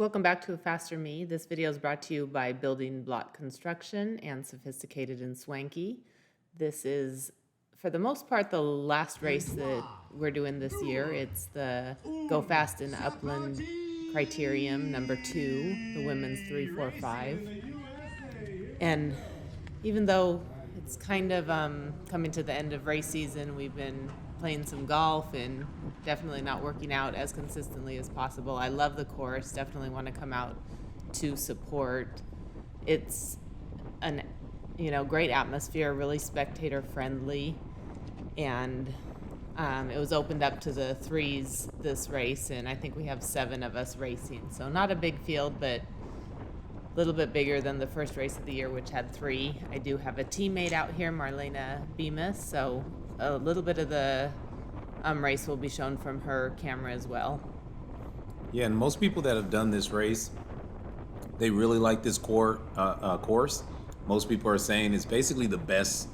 Welcome back to A Faster Me. This video is brought to you by Building Block Construction and Sophisticated and Swanky. This is, for the most part, the last race that we're doing this year. It's the Go Fast and Upland Criterium number 2, the women's 3, 4, 5. And even though it's kind of coming to the end of race season, we've been playing some golf and definitely not working out as consistently as possible. I love the course, definitely want to come out to support. It's an great atmosphere, really spectator friendly, and it was opened up to the threes this race, and I think we have 7 of us racing, so not a big field, but a little bit bigger than the first race of the year, which had 3. I do have a teammate out here, Marlena Bemis, so a little bit of the race will be shown from her camera as well. Yeah, and most people that have done this race, they really like this course. Most people are saying it's basically the best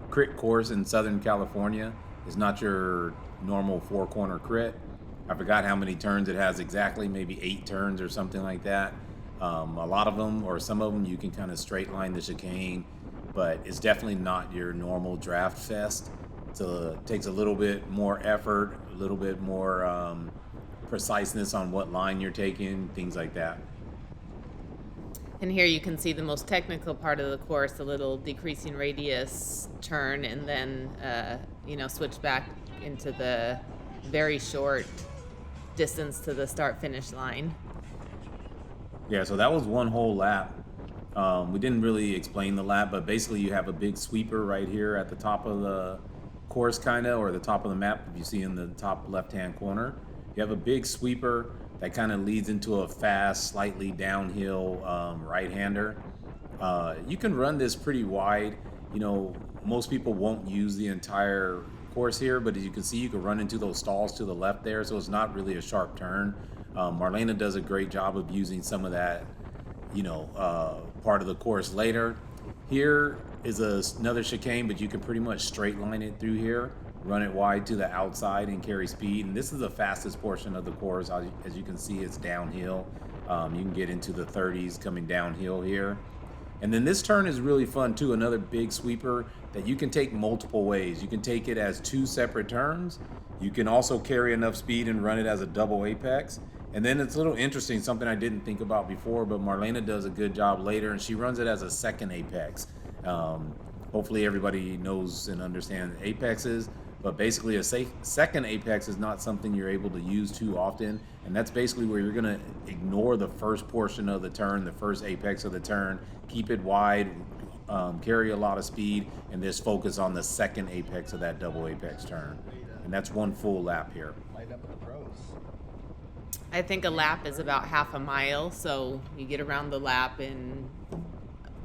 crit course in Southern California. It's not your normal 4-corner crit. I forgot how many turns it has exactly, maybe 8 turns or something like that. A lot of them, or some of them, you can kind of straight line the chicane, but it's definitely not your normal draft fest. So it takes a little bit more effort, a little bit more preciseness on what line you're taking, things like that. And here you can see the most technical part of the course, the little decreasing radius turn, and then switch back into the very short distance to the start-finish line. Yeah, so that was one whole lap. We didn't really explain the lap, but basically you have a big sweeper right here at the top of the course, or the top of the map, if you see in the top left-hand corner. You have a big sweeper that kind of leads into a fast, slightly downhill right-hander. You can run this pretty wide. Most people won't use the entire course here, but as you can see, you can run into those stalls to the left there, so it's not really a sharp turn. Marlena does a great job of using some of that part of the course later. Here is another chicane, but you can pretty much straight line it through here, run it wide to the outside and carry speed. And this is the fastest portion of the course. As you can see, it's downhill. You can get into the 30s coming downhill here. And then this turn is really fun too, another big sweeper that you can take multiple ways. You can take it as 2 separate turns. You can also carry enough speed and run it as a double apex. And then it's a little interesting, something I didn't think about before, but Marlena does a good job later, and she runs it as a second apex. Hopefully everybody knows and understands apexes, but basically a second apex is not something you're able to use too often, and that's basically where you're going to ignore the first portion of the turn, the first apex of the turn, keep it wide, carry a lot of speed, and just focus on the second apex of that double apex turn. And that's one full lap here. I think a lap is about half a mile, so you get around the lap in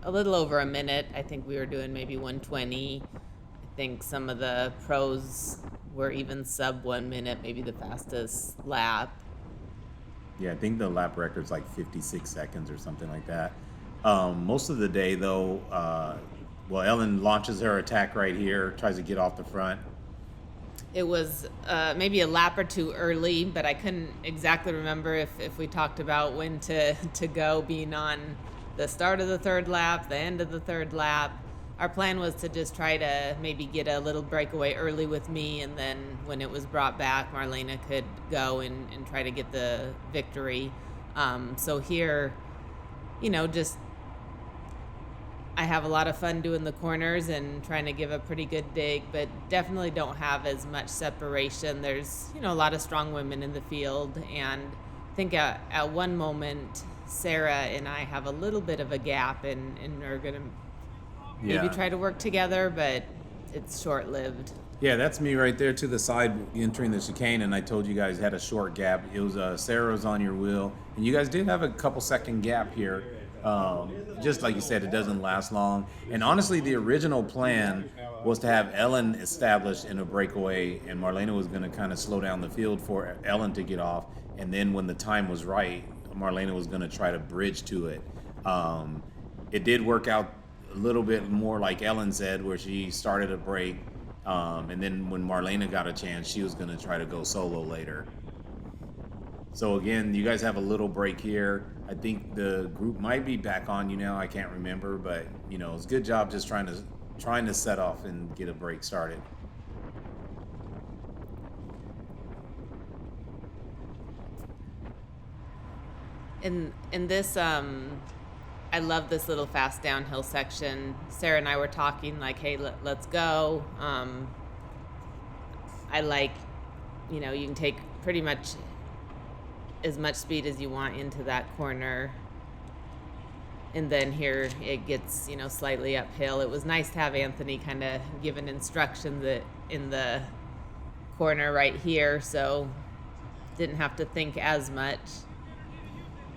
a little over a minute. I think we were doing maybe 1:20. I think some of the pros were even sub 1 minute, maybe the fastest lap. Yeah, I think the lap record's like 56 seconds or something like that. Most of the day, though, Ellen launches her attack right here, tries to get off the front. It was maybe a lap or 2 early, but I couldn't exactly remember if we talked about when to go, being on the start of the 3rd lap, the end of the 3rd lap. Our plan was to just try to maybe get a little breakaway early with me, and then when it was brought back, Marlena could go and try to get the victory. So here, just I have a lot of fun doing the corners and trying to give a pretty good dig, but definitely don't have as much separation. There's, a lot of strong women in the field, and I think at one moment, Sarah and I have a little bit of a gap, and are going to maybe try to work together, but it's short-lived. Yeah, that's me right there to the side entering the chicane, and I told you guys had a short gap. It was Sarah was on your wheel, and you guys did have a couple second gap here. Just like you said, it doesn't last long. And honestly, the original plan was to have Ellen established in a breakaway, and Marlena was going to kind of slow down the field for Ellen to get off. And then when the time was right, Marlena was going to try to bridge to it. It did work out a little bit more like Ellen said, where she started a break. And then when Marlena got a chance, she was going to try to go solo later. So again, you guys have a little break here. I think the group might be back on you now. I can't remember, but you know, it's a good job just trying to set off and get a break started. In this, I love this little fast downhill section. Sarah and I were talking like, hey, let's go. I like, you know, you can take pretty much as much speed as you want into that corner. And then here it gets, you know, slightly uphill. It was nice to have Anthony kind of giving instructions in the corner right here, so didn't have to think as much.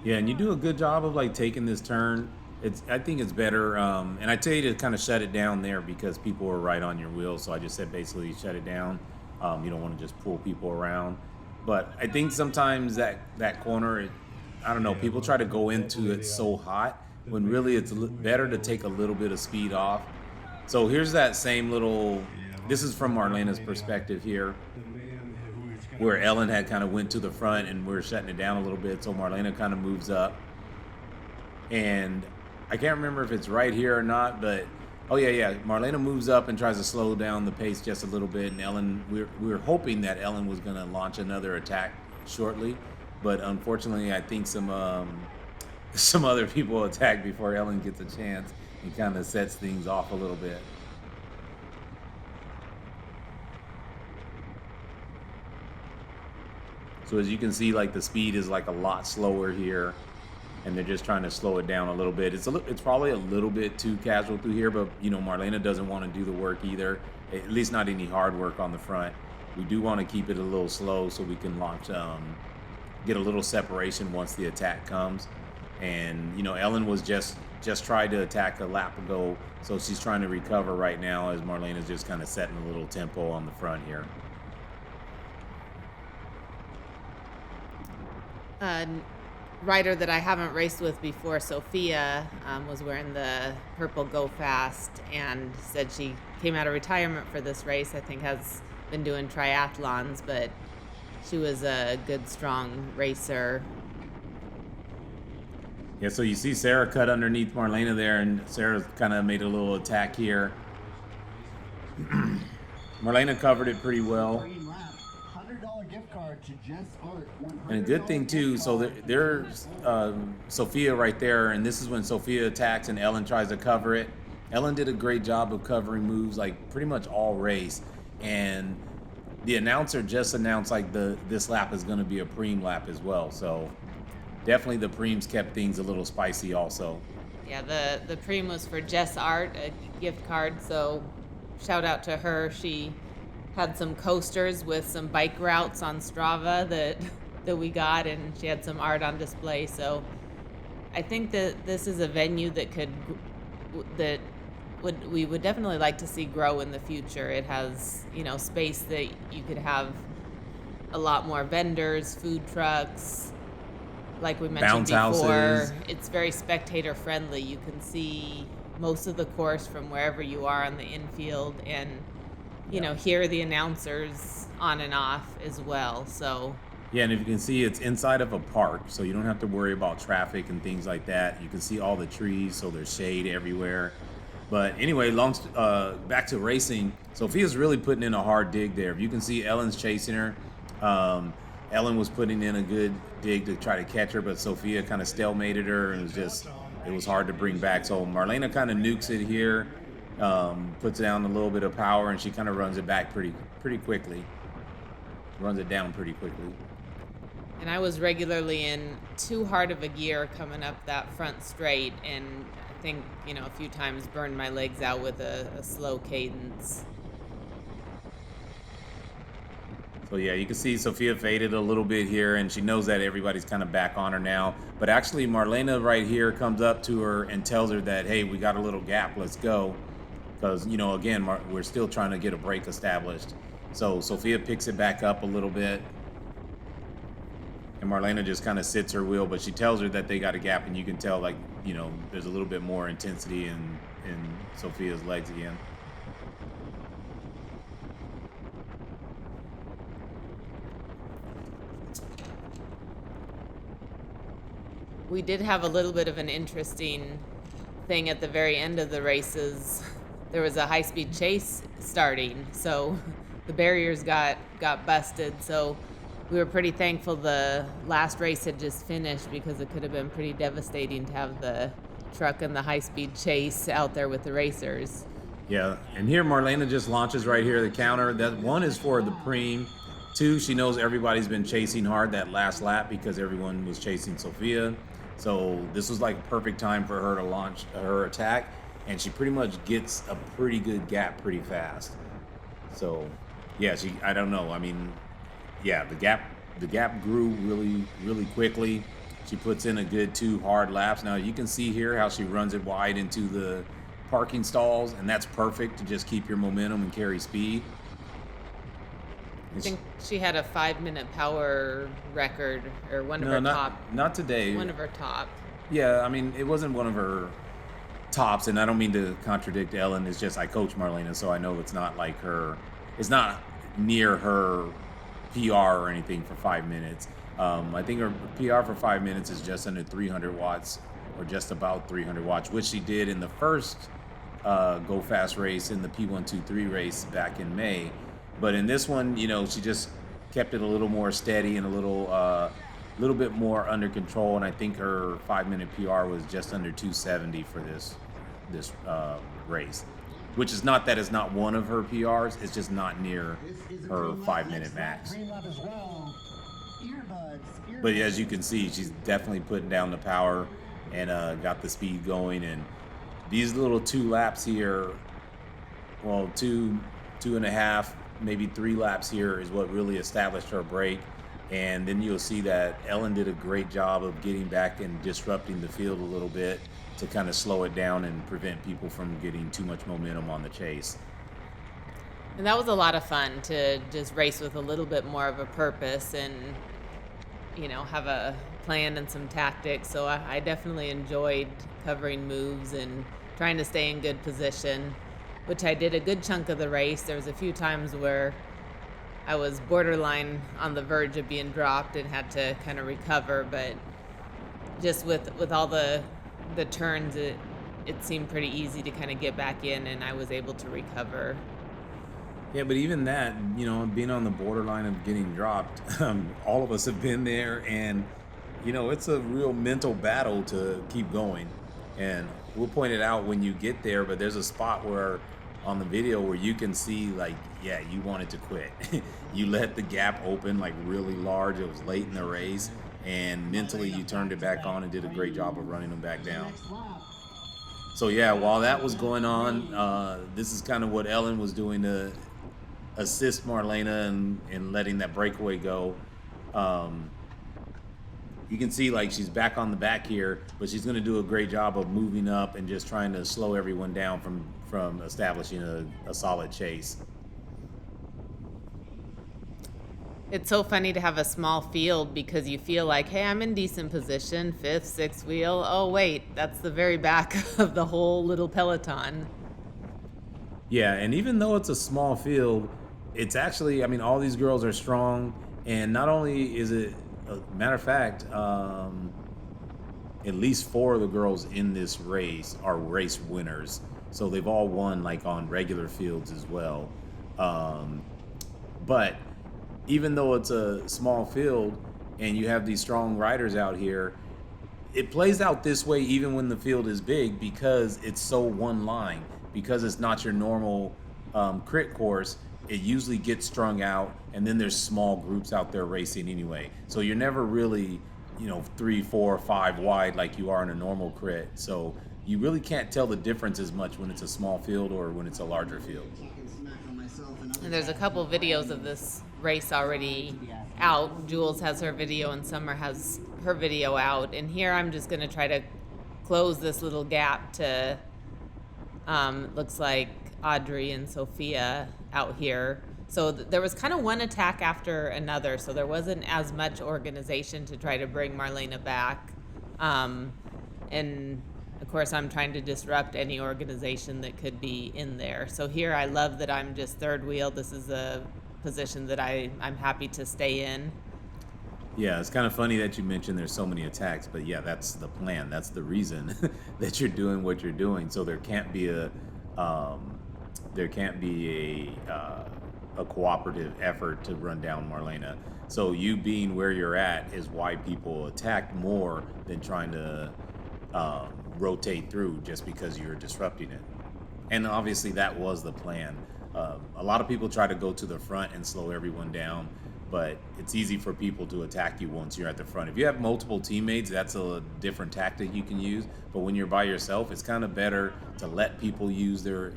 Yeah, and you do a good job of like taking this turn. I think it's better, and I tell you to kind of shut it down there because people are right on your wheel. So I just said basically shut it down. You don't want to just pull people around. But I think sometimes that corner, I don't know, people try to go into it so hot when really it's better to take a little bit of speed off. So here's that same little, this is from Marlena's perspective here, where Ellen had kind of went to the front and we're shutting it down a little bit. So Marlena kind of moves up. And I can't remember if it's right here or not, but oh yeah. Marlena moves up and tries to slow down the pace just a little bit. And Ellen, we were hoping that Ellen was going to launch another attack shortly. But unfortunately, I think some other people attack before Ellen gets a chance and kind of sets things off a little bit. So as you can see, like the speed is like a lot slower here, and they're just trying to slow it down a little bit. It's probably a little bit too casual through here, but you know, Marlena doesn't want to do the work either, at least not any hard work on the front. We do want to keep it a little slow so we can launch, get a little separation once the attack comes. And you know, Ellen was just tried to attack a lap ago, so she's trying to recover right now as Marlena's just kind of setting a little tempo on the front here. Rider that I haven't raced with before, Sophia, was wearing the purple Go Fast and said she came out of retirement for this race. I think has been doing triathlons, but she was a good, strong racer. Yeah, so you see Sarah cut underneath Marlena there, and Sarah kind of made a little attack here. Marlena covered it pretty well. And a good thing too, so there's Sophia right there, and this is when Sophia attacks and Ellen tries to cover it. Ellen did a great job of covering moves like pretty much all race, and the announcer just announced like this lap is going to be a preem lap as well, so definitely the preems kept things a little spicy also. Yeah, the preem was for Jess Art, a gift card, so shout out to her. She had some coasters with some bike routes on Strava that we got, and she had some art on display. So I think that this is a venue that we would definitely like to see grow in the future. It has, you know, space that you could have a lot more vendors, food trucks, like we mentioned Bounce before. houses. It's very spectator friendly. You can see most of the course from wherever you are on the infield, and you know, hear the announcers on and off as well. So yeah, and if you can see, it's inside of a park, so you don't have to worry about traffic and things like that. You can see all the trees, so there's shade everywhere. But anyway, back to racing. Sophia's really putting in a hard dig there. If you can see, Ellen's chasing her. Ellen was putting in a good dig to try to catch her, but Sophia kind of stalemated her, and it was hard to bring back. So Marlena kind of nukes it here. Puts down a little bit of power, and she kind of runs it back pretty quickly. Runs it down pretty quickly. And I was regularly in too hard of a gear coming up that front straight, and I think, you know, a few times burned my legs out with a slow cadence. So yeah, you can see Sophia faded a little bit here, and she knows that everybody's kind of back on her now. But actually, Marlena right here comes up to her and tells her that, hey, we got a little gap, let's go. Because, you know, again, we're still trying to get a break established. So Sophia picks it back up a little bit. And Marlena just kind of sits her wheel, but she tells her that they got a gap, and you can tell, like, you know, there's a little bit more intensity in Sophia's legs again. We did have a little bit of an interesting thing at the very end of the races. There was a high-speed chase starting, so the barriers got busted. So we were pretty thankful the last race had just finished, because it could have been pretty devastating to have the truck and the high-speed chase out there with the racers. Yeah, and here Marlena just launches right here, the counter. That one is for the preem. 2, she knows everybody's been chasing hard that last lap because everyone was chasing Sophia. So this was like a perfect time for her to launch her attack, and she pretty much gets a pretty good gap pretty fast. So yeah, I don't know. I mean, yeah, the gap grew really quickly. She puts in a good 2 hard laps. Now you can see here how she runs it wide into the parking stalls, and that's perfect to just keep your momentum and carry speed. I think she had a 5-minute power record, or one of her top. Not today. One of her top. Yeah, I mean, it wasn't one of her tops, and I don't mean to contradict Ellen. It's just I coach Marlena, so I know it's not like her. It's not near her PR or anything for 5 minutes. I think her PR for 5 minutes is just under 300 watts, or just about 300 watts, which she did in the first Go Fast race, in the P123 race back in May. But in this one, you know, she just kept it a little more steady and a little bit more under control. And I think her 5-minute PR was just under 270 for this race, which is not that it's not one of her PRs. It's just not near her 5-minute max. But as you can see, she's definitely putting down the power and got the speed going. And these little 2 laps here, well, two and a half, maybe 3 laps here is what really established her break. And then you'll see that Ellen did a great job of getting back and disrupting the field a little bit to kind of slow it down and prevent people from getting too much momentum on the chase. And that was a lot of fun, to just race with a little bit more of a purpose and, you know, have a plan and some tactics. So I definitely enjoyed covering moves and trying to stay in good position, which I did a good chunk of the race. There was a few times where I was borderline on the verge of being dropped and had to kind of recover, but just with all the turns, it seemed pretty easy to kind of get back in, and I was able to recover. Yeah, but even that, you know, being on the borderline of getting dropped, all of us have been there, and, you know, it's a real mental battle to keep going. And we'll point it out when you get there, but there's a spot where on the video where you can see, like, yeah, you wanted to quit. You let the gap open like really large. It was late in the race, and mentally you turned it back on and did a great job of running them back down. So yeah, while that was going on, this is kind of what Ellen was doing to assist Marlena in letting that breakaway go. You can see like she's back on the back here, but she's going to do a great job of moving up and just trying to slow everyone down from establishing a solid chase. It's so funny to have a small field, because you feel like, hey, I'm in decent position, 5th, 6th wheel. Oh, wait, that's the very back of the whole little peloton. Yeah, and even though it's a small field, it's actually, I mean, all these girls are strong, and not only is it, matter of fact, at least 4 of the girls in this race are race winners. So they've all won like on regular fields as well. But even though it's a small field and you have these strong riders out here, it plays out this way even when the field is big, because it's so one line. Because it's not your normal crit course, it usually gets strung out, and then there's small groups out there racing anyway. So you're never really, 3, 4, 5 wide like you are in a normal crit. So you really can't tell the difference as much when it's a small field or when it's a larger field. And there's a couple videos of this race already out. Jules has her video and Summer has her video out. And here I'm just going to try to close this little gap to, looks like Audrey and Sophia out here. So there was kind of one attack after another, so there wasn't as much organization to try to bring Marlena back. And of course, I'm trying to disrupt any organization that could be in there. So here I love that I'm just third wheel. This is a position that I'm happy to stay in. Yeah, it's kind of funny that you mentioned there's so many attacks, but yeah, that's the plan. That's the reason that you're doing what you're doing. So um, there can't be a cooperative effort to run down Marlena. So you being where you're at is why people attacked more than trying to rotate through just because you're disrupting it. And obviously that was the plan. A lot of people try to go to the front and slow everyone down, but it's easy for people to attack you once you're at the front. If you have multiple teammates, that's a different tactic you can use. But when you're by yourself, it's kind of better to let people use their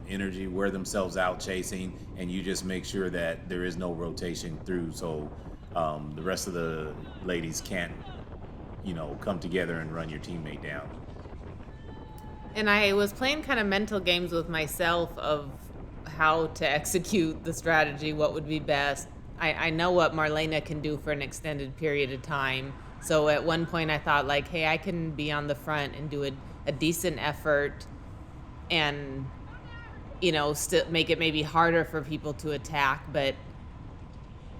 energy, wear themselves out chasing, and you just make sure that there is no rotation through, so the rest of the ladies can't, come together and run your teammate down. And I was playing kind of mental games with myself of how to execute the strategy, what would be best. I know what Marlena can do for an extended period of time. So at one point I thought like, hey, I can be on the front and do a decent effort and, still make it maybe harder for people to attack. But,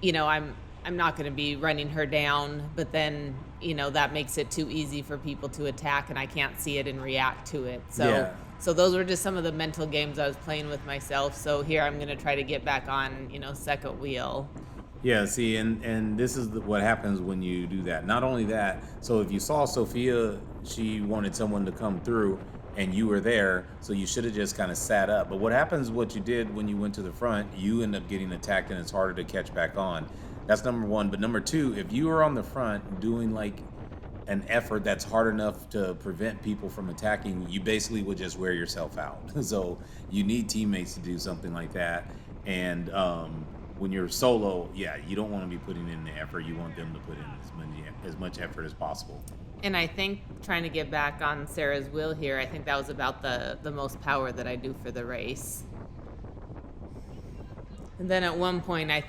I'm not going to be running her down. But then, that makes it too easy for people to attack and I can't see it and react to it. So. Yeah. So those were just some of the mental games I was playing with myself. So here I'm going to try to get back on, second wheel. Yeah, see, and this is what happens when you do that. Not only that, so if you saw Sophia, she wanted someone to come through and you were there, so you should have just kind of sat up. But what happens, what you did when you went to the front, you end up getting attacked and it's harder to catch back on. That's number one. But number two, if you were on the front doing like an effort that's hard enough to prevent people from attacking, you basically would just wear yourself out. So you need teammates to do something like that. And when you're solo, yeah, you don't want to be putting in the effort. You want them to put in as much effort as possible. And I think trying to get back on Sarah's wheel here, I think that was about the most power that I do for the race. And then at one point, I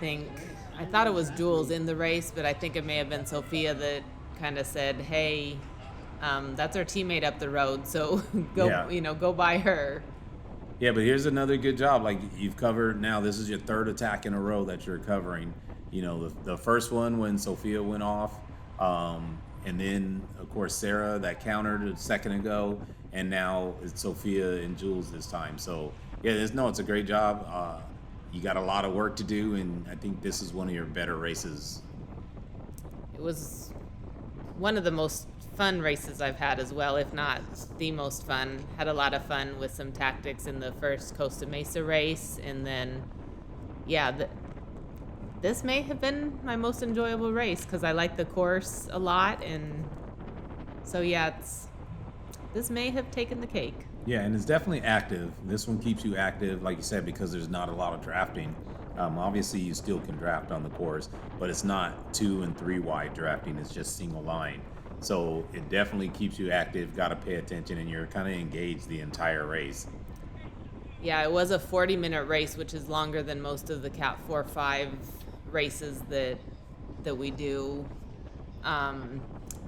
thought it was Jules in the race, but I think it may have been Sophia that kind of said, hey, that's our teammate up the road, so go by her. Yeah, but here's another good job. Like you've covered now, this is your third attack in a row that you're covering. The first one when Sophia went off, and then of course Sarah that countered a second ago, and now it's Sophia and Jules this time. So yeah, it's a great job. You got a lot of work to do, and I think this is one of your better races. It was one of the most fun races I've had as well, if not the most fun. Had a lot of fun with some tactics in the first Costa Mesa race, and then, this may have been my most enjoyable race because I like the course a lot, and so this may have taken the cake. Yeah, and it's definitely active. This one keeps you active, like you said, because there's not a lot of drafting. Obviously, you still can draft on the course, but it's not 2 and 3 wide drafting. It's just single line. So it definitely keeps you active, got to pay attention, and you're kind of engaged the entire race. Yeah, it was a 40-minute race, which is longer than most of the Cat 4-5 races that we do.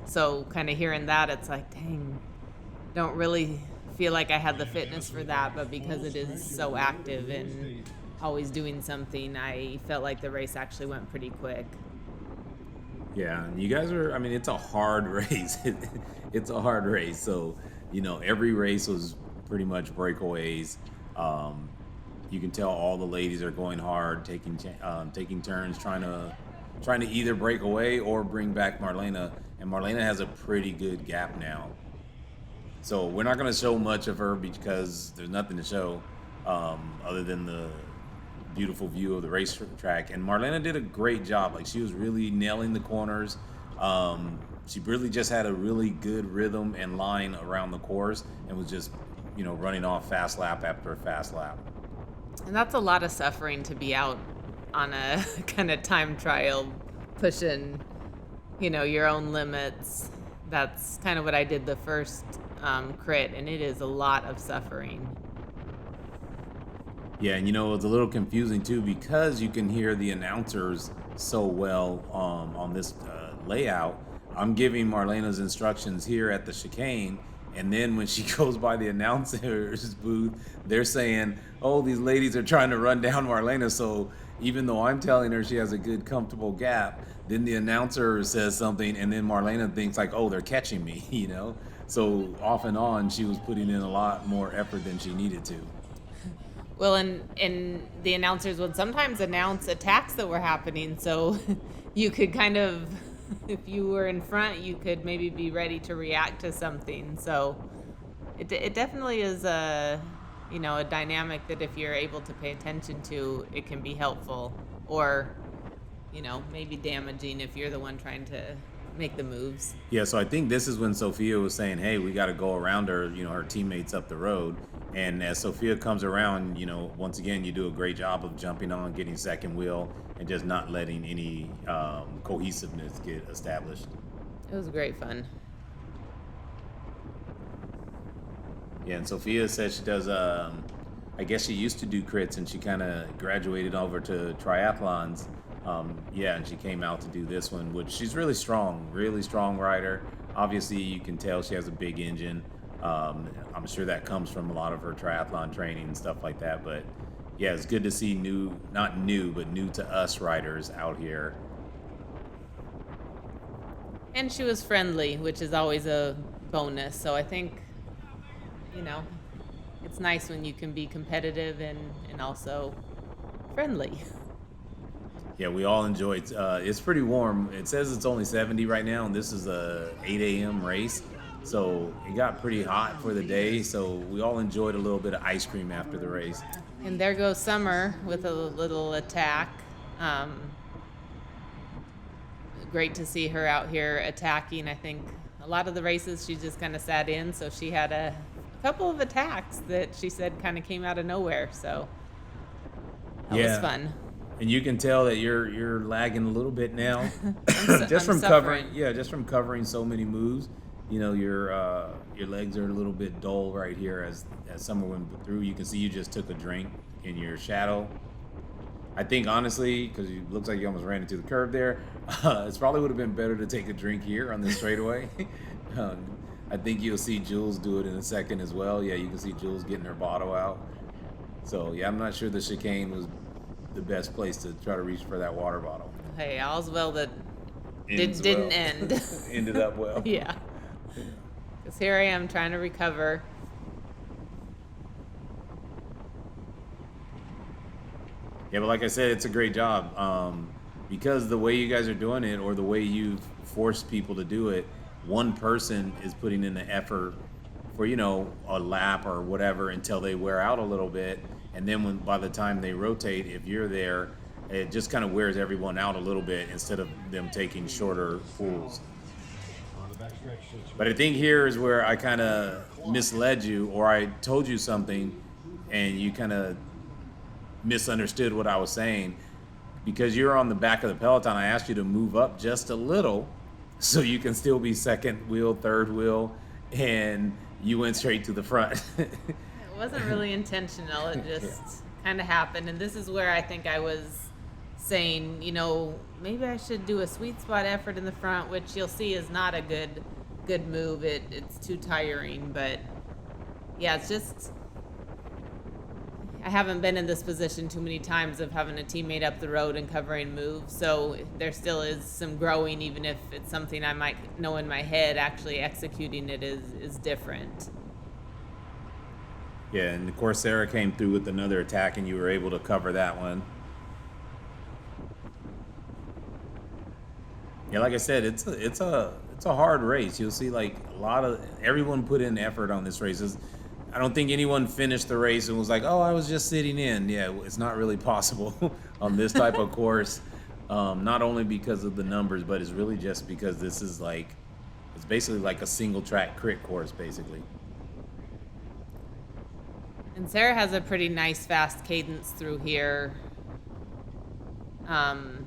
So kind of hearing that, it's like, dang, don't really feel like I had the fitness for that, but because it is so active and always doing something, I felt like the race actually went pretty quick. Yeah, you guys it's a hard race. It's a hard race. So, every race was pretty much breakaways. You can tell all the ladies are going hard, taking turns, trying to either break away or bring back Marlena. And Marlena has a pretty good gap now. So we're not going to show much of her because there's nothing to show other than the beautiful view of the racetrack. And Marlena did a great job. Like, she was really nailing the corners. She really just had a really good rhythm and line around the course and was just, running off fast lap after fast lap. And that's a lot of suffering to be out on a kind of time trial, pushing, your own limits. That's kind of what I did the first crit, and it is a lot of suffering. Yeah, and it's a little confusing too because you can hear the announcers so well on this layout. I'm giving Marlena's instructions here at the chicane, and then when she goes by the announcer's booth, they're saying, "Oh, these ladies are trying to run down Marlena." So even though I'm telling her she has a good, comfortable gap, then the announcer says something, and then Marlena thinks like, oh, they're catching me, you know? So off and on, she was putting in a lot more effort than she needed to. Well, and the announcers would sometimes announce attacks that were happening, so you could kind of, if you were in front, you could maybe be ready to react to something. So it definitely is a dynamic that if you're able to pay attention to, it can be helpful, or maybe damaging if you're the one trying to make the moves. Yeah, so I think this is when Sophia was saying, hey, we got to go around her, her teammates up the road. And as Sophia comes around, once again, you do a great job of jumping on, getting second wheel, and just not letting any cohesiveness get established. It was great fun. Yeah, and Sophia says she does, I guess she used to do crits, and she kind of graduated over to triathlons. And she came out to do this one, which she's really strong rider. Obviously, you can tell she has a big engine. I'm sure that comes from a lot of her triathlon training and stuff like that. But yeah, it's good to see new to us riders out here. And she was friendly, which is always a bonus. So I think, it's nice when you can be competitive and also friendly. Yeah, we all enjoyed. It's pretty warm. It says it's only 70 right now, and this is a 8 a.m. race. So it got pretty hot for the day. So we all enjoyed a little bit of ice cream after the race. And there goes Summer with a little attack. Great to see her out here attacking. I think a lot of the races she just kind of sat in. So she had a couple of attacks that she said kind of came out of nowhere. So that was fun. And you can tell that you're lagging a little bit now, just from covering so many moves. Your legs are a little bit dull right here as Summer went through. You can see you just took a drink in your shadow. I think honestly, because it looks like you almost ran into the curb there, it probably would have been better to take a drink here on this straightaway. I think you'll see Jules do it in a second as well. Yeah, you can see Jules getting her bottle out. So yeah, I'm not sure the chicane was the best place to try to reach for that water bottle. Hey, all's well that didn't end. Ended up well. Yeah. Because here I am trying to recover. Yeah, but like I said, it's a great job. Because the way you guys are doing it, or the way you've forced people to do it, one person is putting in the effort for, a lap or whatever until they wear out a little bit. And then by the time they rotate, if you're there, it just kind of wears everyone out a little bit instead of them taking shorter pulls. But I think here is where I kind of misled you, or I told you something and you kind of misunderstood what I was saying. Because you're on the back of the peloton, I asked you to move up just a little so you can still be second wheel, third wheel, and you went straight to the front. It wasn't really intentional. It just kind of happened. And this is where I think I was saying, maybe I should do a sweet spot effort in the front, which you'll see is not a good move. It's too tiring. But yeah, it's just, I haven't been in this position too many times of having a teammate up the road and covering moves. So there still is some growing, even if it's something I might know in my head. Actually executing it is different. Yeah, and of course Sarah came through with another attack, and you were able to cover that one. Yeah, like I said, it's a hard race. You'll see like everyone put in effort on this race. I don't think anyone finished the race and was like, oh, I was just sitting in. Yeah, it's not really possible on this type of course. Not only because of the numbers, but it's really just because this is it's basically like a single track crit course, basically. And Sarah has a pretty nice fast cadence through here,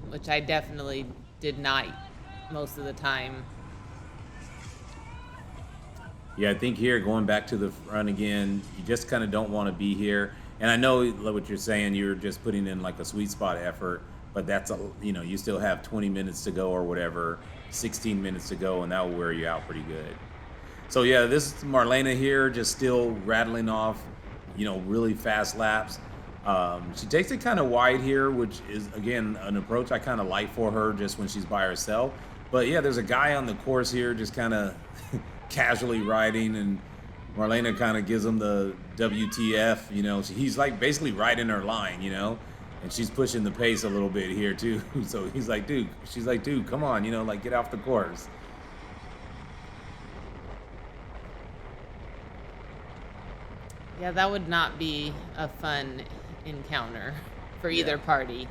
which I definitely did not most of the time. Yeah, I think here, going back to the front again, you just kind of don't want to be here. And I know what you're saying, you're just putting in like a sweet spot effort, but that's, you still have 20 minutes to go or whatever, 16 minutes to go, and that will wear you out pretty good. So yeah, this is Marlena here, just still rattling off, really fast laps. She takes it kind of wide here, which is, again, an approach I kind of like for her just when she's by herself. But yeah, there's a guy on the course here just kind of casually riding, and Marlena kind of gives him the WTF, you know. He's like basically right in her line, you know, and she's pushing the pace a little bit here too. So she's like, dude, come on, you know, like get off the course. Yeah, that would not be a fun encounter for either party.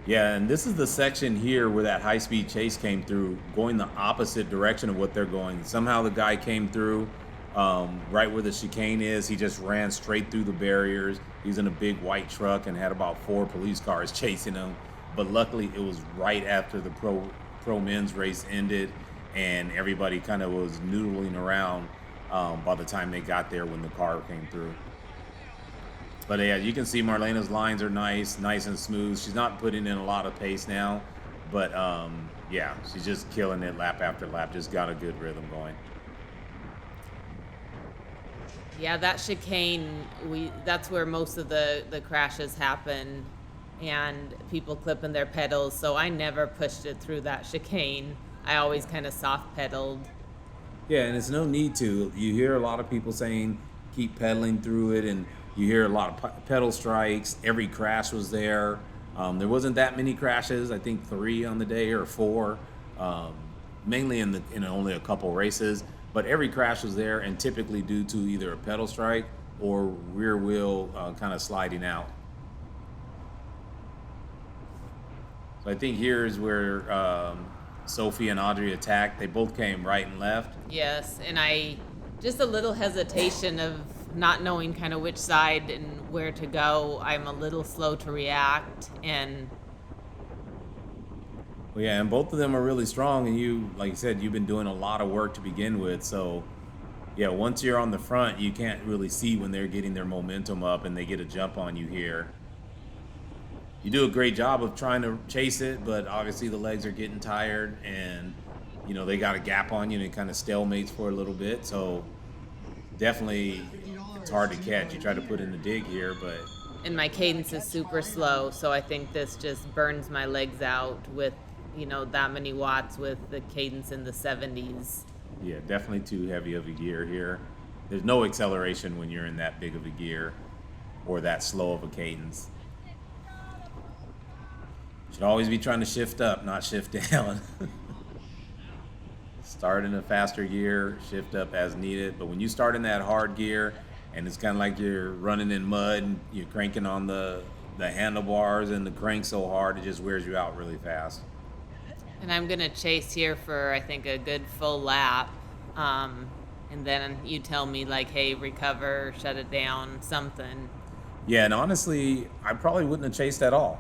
Yeah, and this is the section here where that high-speed chase came through, going the opposite direction of what they're going. Somehow the guy came through right where the chicane is. He just ran straight through the barriers. He's in a big white truck and had about 4 police cars chasing him. But luckily, it was right after the pro men's race ended, and everybody kind of was noodling around by the time they got there when the car came through. But yeah, you can see Marlena's lines are nice and smooth. She's not putting in a lot of pace now, but yeah, she's just killing it lap after lap. Just got a good rhythm going. Yeah, that chicane, that's where most of the crashes happen, and people clipping their pedals. So I never pushed it through that chicane. I always kind of soft pedaled. Yeah, and it's no need to. You hear a lot of people saying keep pedaling through it, and you hear a lot of pedal strikes. Every crash was there. There wasn't that many crashes. I think 3 on the day or 4, mainly in only a couple races. But every crash was there, and typically due to either a pedal strike or rear wheel kind of sliding out. So I think here's where Sophie and Audrey attacked. They both came right and left. Yes, and just a little hesitation of not knowing kind of which side and where to go. I'm a little slow to react, and well, yeah, and both of them are really strong, and you, like you said, you've been doing a lot of work to begin with. So yeah, once you're on the front, you can't really see when they're getting their momentum up and they get a jump on you here. You do a great job of trying to chase it, but obviously the legs are getting tired, and you know they got a gap on you, and it kind of stalemates for a little bit. So definitely it's hard to catch. You try to put in the dig here, but and my cadence is super slow, so I think this just burns my legs out with, you know, that many watts with the cadence in the 70s. Yeah, definitely too heavy of a gear here. There's no acceleration when you're in that big of a gear or that slow of a cadence. Should always be trying to shift up, not shift down. Start in a faster gear, shift up as needed. But when you start in that hard gear, and it's kind of like you're running in mud, and you're cranking on the handlebars and the crank so hard, it just wears you out really fast. And I'm gonna chase here for, I think, a good full lap. And then you tell me like, hey, recover, shut it down, something. Yeah, and honestly, I probably wouldn't have chased at all.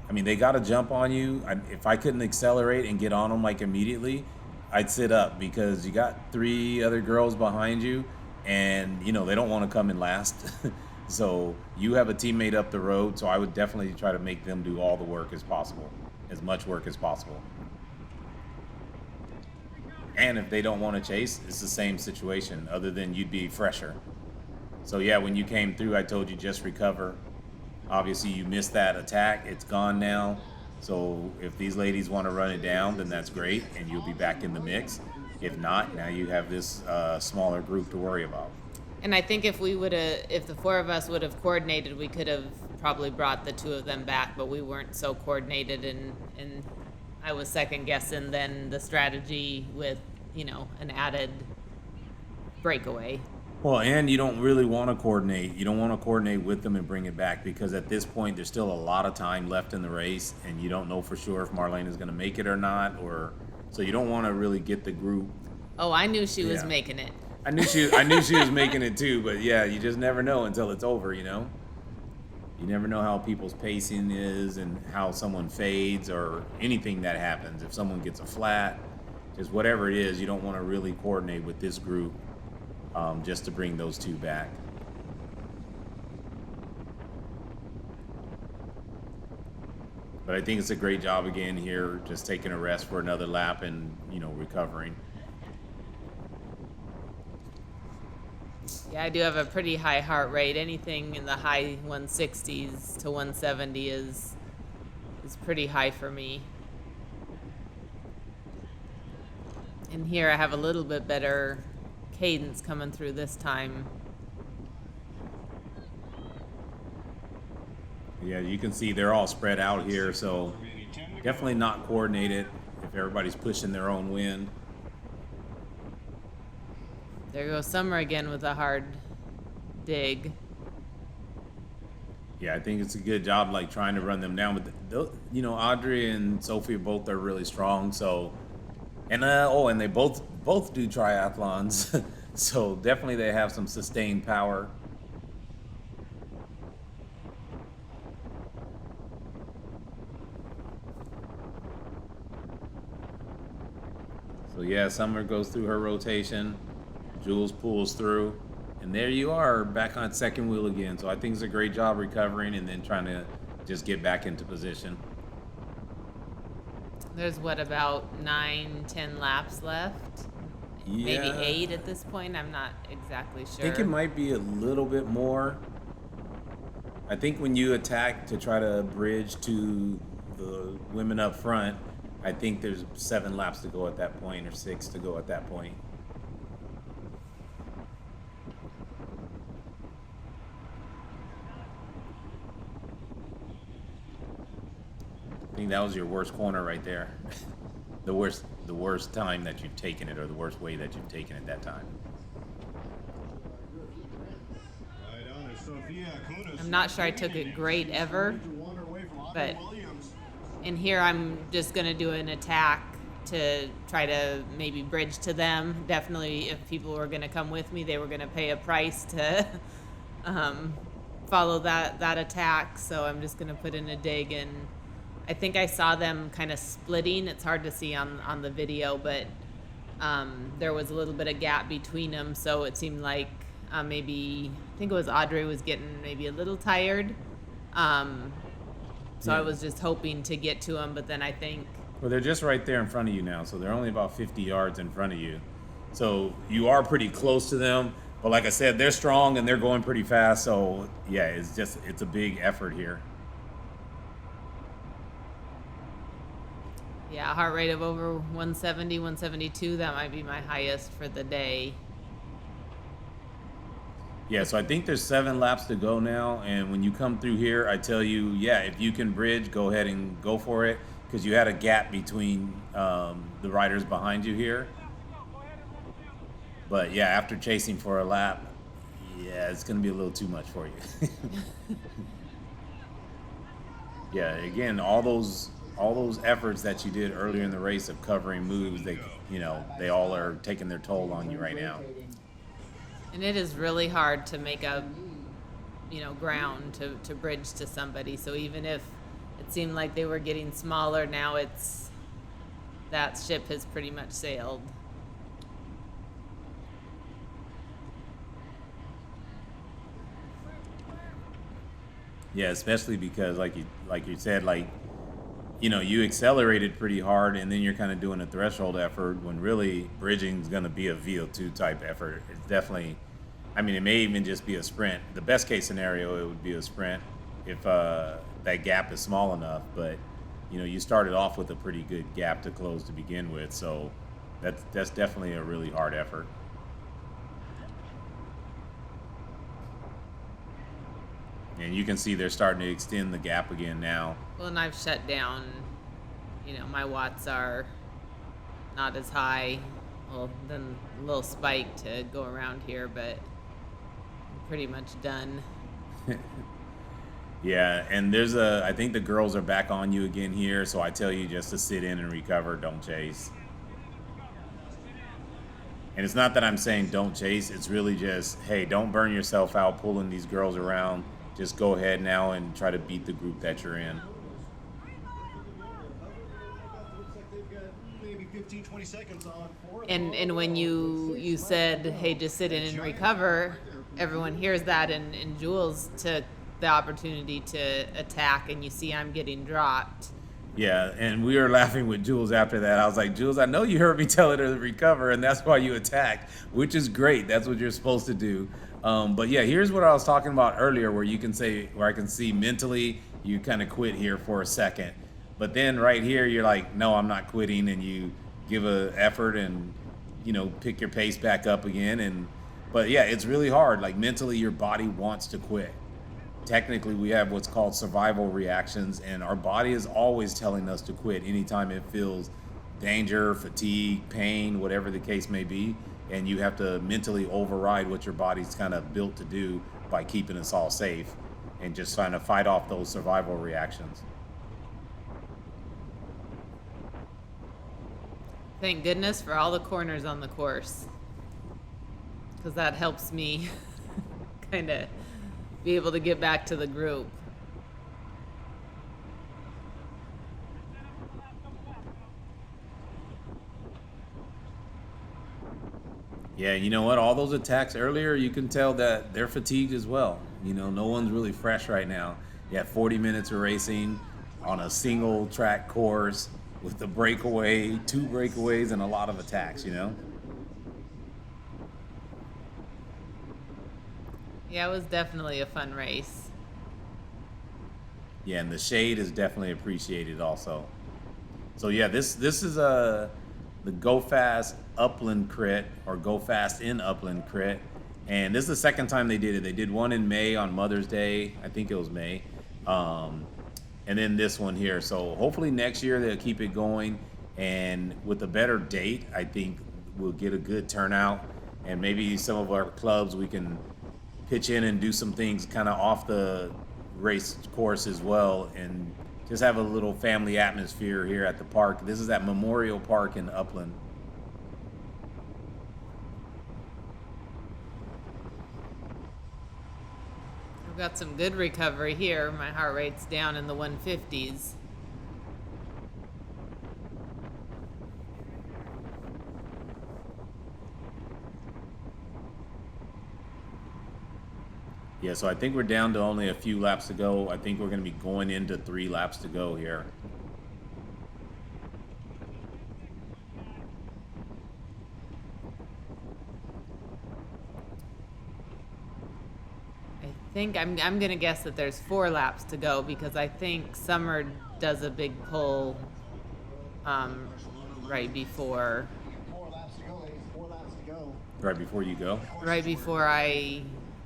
I mean, they got to jump on you. If I couldn't accelerate and get on them like immediately, I'd sit up, because you got 3 other girls behind you, and you know they don't want to come in last. So you have a teammate up the road, so I would definitely try to make them do all the work as possible, as much work as possible. And if they don't want to chase, it's the same situation, other than you'd be fresher. So yeah, when you came through, I told you just recover. Obviously, you missed that attack. It's gone now. So if these ladies want to run it down, then that's great, and you'll be back in the mix. If not, now you have this smaller group to worry about. And I think if the 4 of us would have coordinated, we could have probably brought the 2 of them back, but we weren't so coordinated, and I was second guessing then the strategy with, you know, an added breakaway. Well, and you don't really want to coordinate. You don't want to coordinate with them and bring it back, because at this point there's still a lot of time left in the race, and you don't know for sure if Marlene is going to make it or not, or so you don't want to really get the group. Oh, I knew she was making it. I knew she was making it too, but yeah, you just never know until it's over, you know? You never know how people's pacing is and how someone fades or anything that happens. If someone gets a flat, just whatever it is, you don't want to really coordinate with this group. Just to bring those 2 back. But I think it's a great job again here, just taking a rest for another lap and, you know, recovering. Yeah, I do have a pretty high heart rate. Anything in the high 160s to 170 is pretty high for me. And here I have a little bit better cadence coming through this time. Yeah, you can see they're all spread out here, so definitely not coordinated if everybody's pushing their own wind. There goes Summer again with a hard dig. Yeah, I think it's a good job, like trying to run them down. But you know, Audrey and Sophie both are really strong. So, and and they both do triathlons, so definitely they have some sustained power. So yeah, Summer goes through her rotation. Jules pulls through. And there you are, back on second wheel again. So I think it's a great job recovering and then trying to just get back into position. There's what, about 9-10 laps left? Yeah. Maybe 8 at this point. I'm not exactly sure. I think it might be a little bit more. I think when you attack to try to bridge to the women up front, I think there's 7 laps to go at that point, or 6 to go at that point. I think that was your worst corner right there. the worst time that you've taken it, or the worst way that you've taken it that time. I'm not sure I took it great ever, but in here I'm just going to do an attack to try to maybe bridge to them. Definitely, if people were going to come with me, they were going to pay a price to follow that attack. So I'm just going to put in a dig, and I think I saw them kind of splitting. It's hard to see on the video, but there was a little bit of gap between them, so it seemed like maybe, I think it was Audrey was getting maybe a little tired. So I was just hoping to get to them, but then I think... Well, they're just right there in front of you now, so they're only about 50 yards in front of you. So you are pretty close to them, but like I said, they're strong and they're going pretty fast, so yeah, it's a big effort here. Yeah, a heart rate of over 170, 172, that might be my highest for the day. Yeah, so I think there's 7 laps to go now, and when you come through here, I tell you, yeah, if you can bridge, go ahead and go for it, because you had a gap between the riders behind you here. But yeah, after chasing for a lap, yeah, it's going to be a little too much for you. Yeah, again, all those efforts that you did earlier in the race of covering moves, they all are taking their toll on you right now. And it is really hard to make up, ground to bridge to somebody. So even if it seemed like they were getting smaller, now that ship has pretty much sailed. Yeah, especially because like you said, you accelerated pretty hard, and then you're kind of doing a threshold effort when really bridging is going to be a VO2 type effort. It's definitely, it may even just be a sprint. The best case scenario, it would be a sprint if that gap is small enough. But you started off with a pretty good gap to close to begin with, so that's definitely a really hard effort. And you can see they're starting to extend the gap again now. Well, and I've shut down, my watts are not as high. Well, then a little spike to go around here, but I'm pretty much done. Yeah, and I think the girls are back on you again here, so I tell you just to sit in and recover, don't chase. And it's not that I'm saying don't chase, it's really just, hey, don't burn yourself out pulling these girls around. Just go ahead now and try to beat the group that you're in. And when you said, hey, just sit in and recover, everyone hears that, and Jules took the opportunity to attack, and you see I'm getting dropped. Yeah, and we were laughing with Jules after that. I was like, Jules, I know you heard me tell her to recover, and that's why you attacked, which is great. That's what you're supposed to do. But yeah, here's what I was talking about earlier, where you can say, where I can see mentally you kind of quit here for a second, but then right here you're like, no, I'm not quitting, and you give a effort and pick your pace back up again. And but yeah, it's really hard. Like mentally, your body wants to quit. Technically, we have what's called survival reactions, and our body is always telling us to quit anytime it feels danger, fatigue, pain, whatever the case may be. And you have to mentally override what your body's kind of built to do by keeping us all safe and just trying to fight off those survival reactions. Thank goodness for all the corners on the course, because that helps me kind of be able to get back to the group. Yeah, you know what? All those attacks earlier, you can tell that they're fatigued as well. No one's really fresh right now. You have 40 minutes of racing on a single track course with a breakaway, 2 breakaways, and a lot of attacks. Yeah, it was definitely a fun race. Yeah, and the shade is definitely appreciated also. So yeah, this is the Go Fast Upland Crit, or Go Fast in Upland Crit, and this is the second time they did it. They did one in May on Mother's Day, I think it was May, and then this one here. So hopefully next year they'll keep it going, and with a better date, I think we'll get a good turnout, and maybe some of our clubs we can pitch in and do some things kind of off the race course as well, and just have a little family atmosphere here at the park. This is at Memorial Park in Upland. I've got some good recovery here. My heart rate's down in the 150s. Yeah, so I think we're down to only a few laps to go. I think we're going to be going into 3 laps to go here. I'm gonna guess that there's 4 laps to go, because I think Summer does a big pull right before 4 laps to go, ladies. 4 laps to go. Right before you go. right before I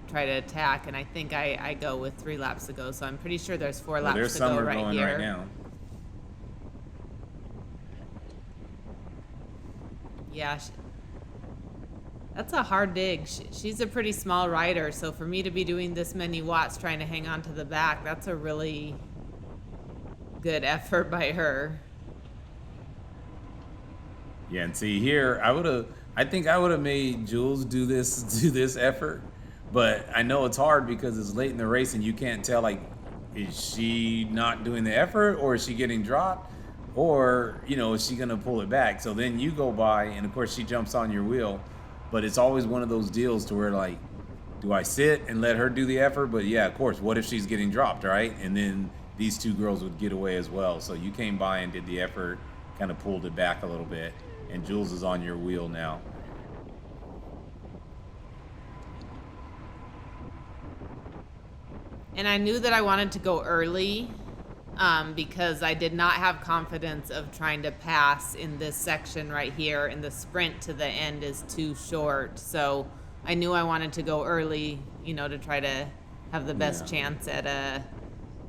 try to attack, and I think I go with 3 laps to go, so I'm pretty sure there's 4 Well, laps there's to go Summer right going here. right now. Yeah, that's a hard dig. She's a pretty small rider, so for me to be doing this many watts trying to hang on to the back, that's a really good effort by her. Yeah, and see here, I think I would have made Jules do this effort, but I know it's hard because it's late in the race and you can't tell, like, is she not doing the effort, or is she getting dropped, or is she gonna pull it back? So then you go by, and of course she jumps on your wheel, but it's always one of those deals to where, like, do I sit and let her do the effort? But yeah, of course, what if she's getting dropped, right? And then these 2 girls would get away as well. So you came by and did the effort, kind of pulled it back a little bit, and Jules is on your wheel now. And I knew that I wanted to go early because I did not have confidence of trying to pass in this section right here, and the sprint to the end is too short. So I knew I wanted to go early, to try to have the best chance at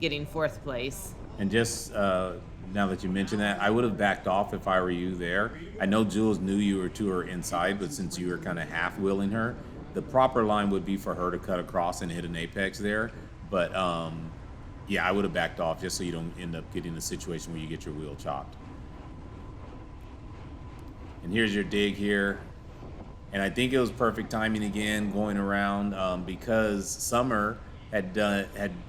getting 4th place. And just now that you mention that, I would have backed off if I were you there. I know Jules knew you were to her inside, but since you were kind of half wheeling her, the proper line would be for her to cut across and hit an apex there. But yeah, I would have backed off just so you don't end up getting a situation where you get your wheel chopped. And here's your dig here. And I think it was perfect timing again going around because Summer had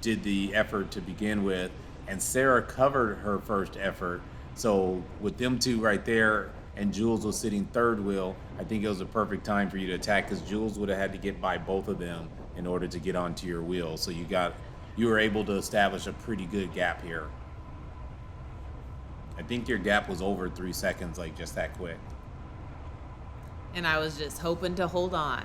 did the effort to begin with, and Sarah covered her first effort. So with them 2 right there, and Jules was sitting 3rd wheel, I think it was a perfect time for you to attack, because Jules would have had to get by both of them in order to get onto your wheel. So you were able to establish a pretty good gap here. I think your gap was over 3 seconds, like just that quick. And I was just hoping to hold on.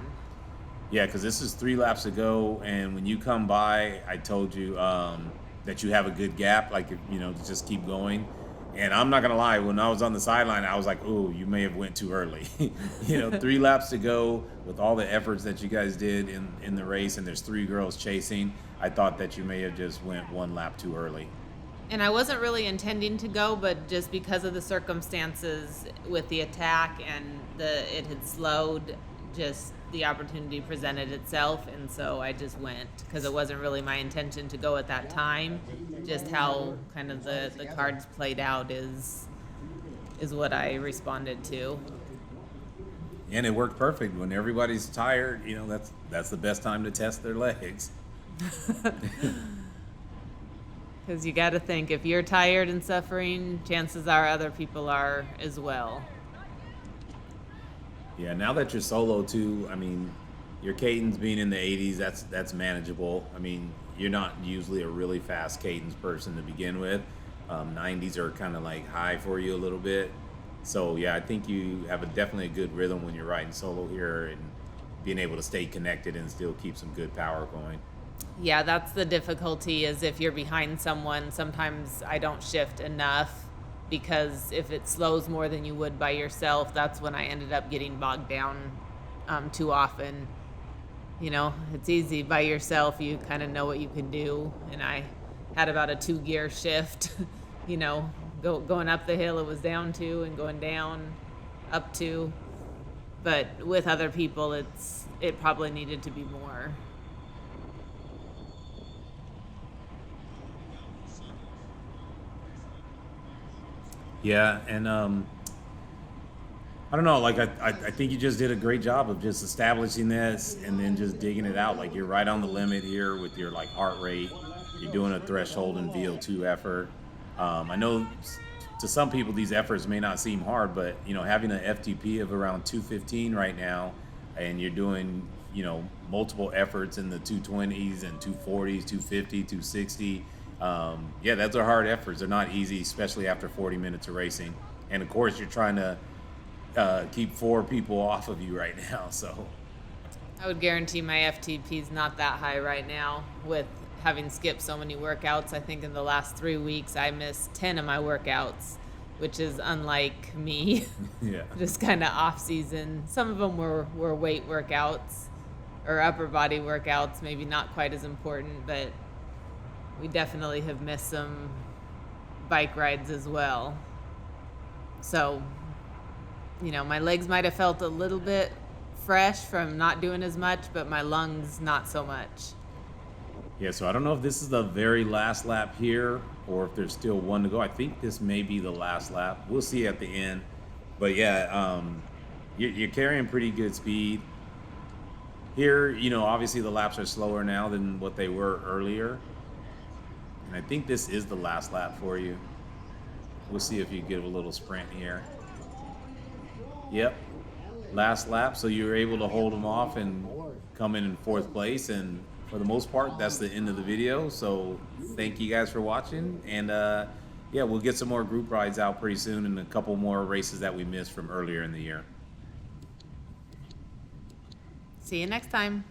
Yeah, because this is 3 laps to go, and when you come by, I told you that you have a good gap, like, you know, to just keep going. And I'm not gonna lie, when I was on the sideline, I was like, "Ooh, you may have went too early." You know, 3 laps to go with all the efforts that you guys did in the race, and there's 3 girls chasing. I thought that you may have just went 1 lap too early. And I wasn't really intending to go, but just because of the circumstances with the attack and it had slowed, just the opportunity presented itself, and so I just went because it wasn't really my intention to go at that time. Just how kind of the cards played out is what I responded to. And it worked perfect. When everybody's tired, you know, that's the best time to test their legs. Because you got to think, if you're tired and suffering, chances are other people are as well. Yeah, now that you're solo too, I mean, your cadence being in the 80s, that's manageable. I mean, you're not usually a really fast cadence person to begin with. 90s are kind of like high for you a little bit. So yeah, I think you have definitely a good rhythm when you're riding solo here, and being able to stay connected and still keep some good power going. Yeah, that's the difficulty, is if you're behind someone, sometimes I don't shift enough, because if it slows more than you would by yourself, that's when I ended up getting bogged down too often. You know, it's easy by yourself, you kind of know what you can do, and I had about a 2-gear shift. You know, going up the hill it was down 2, and going down up 2, but with other people it probably needed to be more. Yeah, and I don't know, like I think you just did a great job of just establishing this and then just digging it out. Like, you're right on the limit here with your like heart rate. You're doing a threshold and VO2 effort. I know to some people these efforts may not seem hard, but you know, having an FTP of around 215 right now, and you're doing, you know, multiple efforts in the 220s and 240s, 250, 260. Yeah, those are hard efforts. They're not easy, especially after 40 minutes of racing. And of course, you're trying to keep 4 people off of you right now. So I would guarantee my FTP is not that high right now, with having skipped so many workouts. I think in the last 3 weeks I missed 10 of my workouts, which is unlike me. yeah. Just kind of off season. Some of them were weight workouts or upper body workouts, maybe not quite as important, but we definitely have missed some bike rides as well. So, you know, my legs might have felt a little bit fresh from not doing as much, but my lungs not so much. Yeah, so I don't know if this is the very last lap here or if there's still one to go. I think this may be the last lap. We'll see at the end. But yeah, you're carrying pretty good speed. Here, you know, obviously the laps are slower now than what they were earlier. And I think this is the last lap for you. We'll see if you give a little sprint here. Yep, last lap. So you were able to hold them off and come in 4th place. And for the most part, that's the end of the video. So thank you guys for watching. And yeah, we'll get some more group rides out pretty soon, and a couple more races that we missed from earlier in the year. See you next time.